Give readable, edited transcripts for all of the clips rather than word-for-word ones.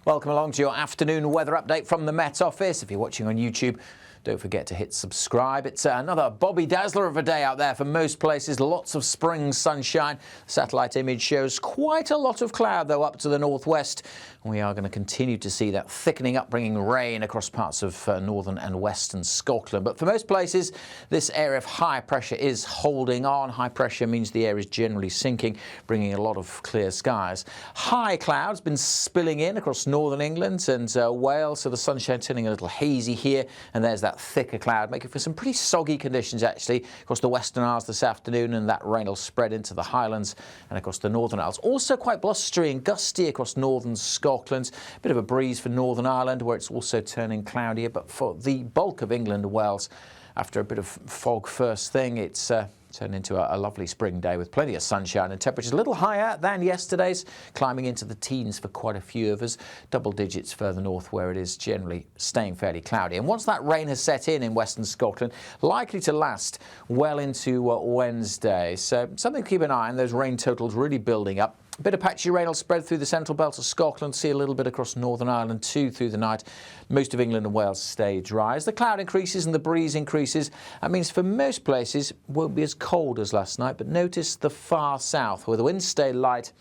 Welcome along to your afternoon weather update from the Met Office. If you're watching on YouTube, don't forget to hit subscribe. It's another Bobby Dazzler of a day out there for most places. Lots of spring sunshine. Satellite image shows quite a lot of cloud, though, up to the northwest. We are going to continue to see that thickening up, bringing rain across parts of northern and western Scotland. But for most places, this area of high pressure is holding on. High pressure means the air is generally sinking, bringing a lot of clear skies. High clouds been spilling in across northern England and Wales, so the sunshine turning a little hazy here, and there's that thicker cloud, making for some pretty soggy conditions actually across the Western Isles this afternoon, and that rain will spread into the Highlands and across the Northern Isles. Also quite blustery and gusty across northern Scotland. Bit of a breeze for Northern Ireland, where it's also turning cloudier, but for the bulk of England and Wales, after a bit of fog first thing, it's turned into a lovely spring day with plenty of sunshine and temperatures a little higher than yesterday's, climbing into the teens for quite a few of us, double digits further north where it is generally staying fairly cloudy. And once that rain has set in western Scotland, likely to last well into Wednesday. So something to keep an eye on, those rain totals really building up. A bit of patchy rain will spread through the central belt of Scotland, see a little bit across Northern Ireland too through the night. Most of England and Wales stay dry. As the cloud increases and the breeze increases, that means for most places it won't be as cold as last night, but notice the far south where the winds stay light.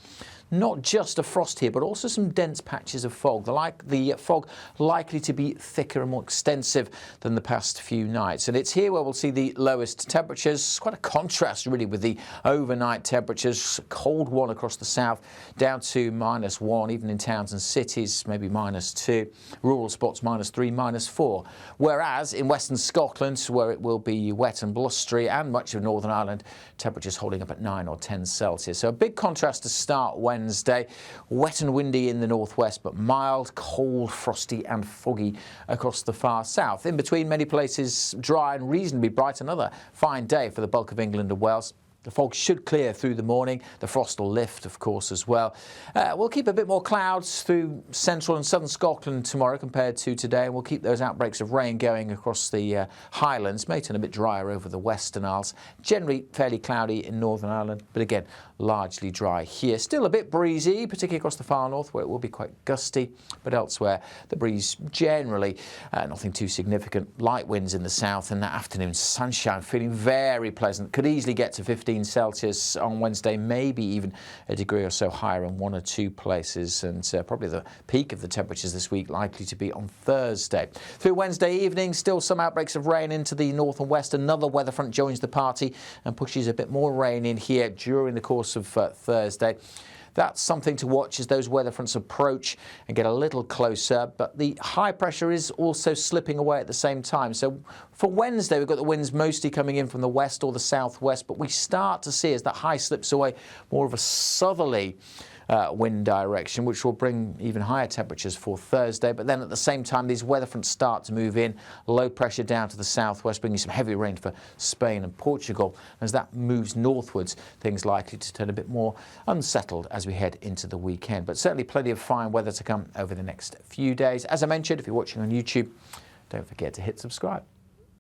Not just a frost here, but also some dense patches of fog. The fog likely to be thicker and more extensive than the past few nights. And it's here where we'll see the lowest temperatures. Quite a contrast, really, with the overnight temperatures. Cold one across the south, down to -1, even in towns and cities, maybe -2. Rural spots -3, -4. Whereas in western Scotland, where it will be wet and blustery, and much of Northern Ireland, temperatures holding up at 9 or 10 Celsius. So a big contrast to start Wednesday. Wet and windy in the northwest, but mild, cold, frosty and foggy across the far south. In between, many places dry and reasonably bright. Another fine day for the bulk of England and Wales. The fog should clear through the morning. The frost will lift, of course, as well. We'll keep a bit more clouds through central and southern Scotland tomorrow compared to today, and we'll keep those outbreaks of rain going across the Highlands. May turn a bit drier over the Western Isles. Generally fairly cloudy in Northern Ireland, but again, largely dry here. Still a bit breezy, particularly across the far north, where it will be quite gusty, but elsewhere the breeze generally nothing too significant. Light winds in the south, and that afternoon sunshine feeling very pleasant. Could easily get to 15 Celsius on Wednesday, maybe even a degree or so higher in one or two places, and probably the peak of the temperatures this week likely to be on Thursday. Through Wednesday evening, still some outbreaks of rain into the north and west. Another weather front joins the party and pushes a bit more rain in here during the course of Thursday. That's something to watch as those weather fronts approach and get a little closer, but the high pressure is also slipping away at the same time. So for Wednesday, we've got the winds mostly coming in from the west or the southwest, but we start to see as that high slips away more of a southerly wind direction, which will bring even higher temperatures for Thursday. But then at the same time, these weather fronts start to move in. Low pressure down to the southwest, bringing some heavy rain for Spain and Portugal. As that moves northwards, things likely to turn a bit more unsettled as we head into the weekend. But certainly plenty of fine weather to come over the next few days. As I mentioned, if you're watching on YouTube, don't forget to hit subscribe.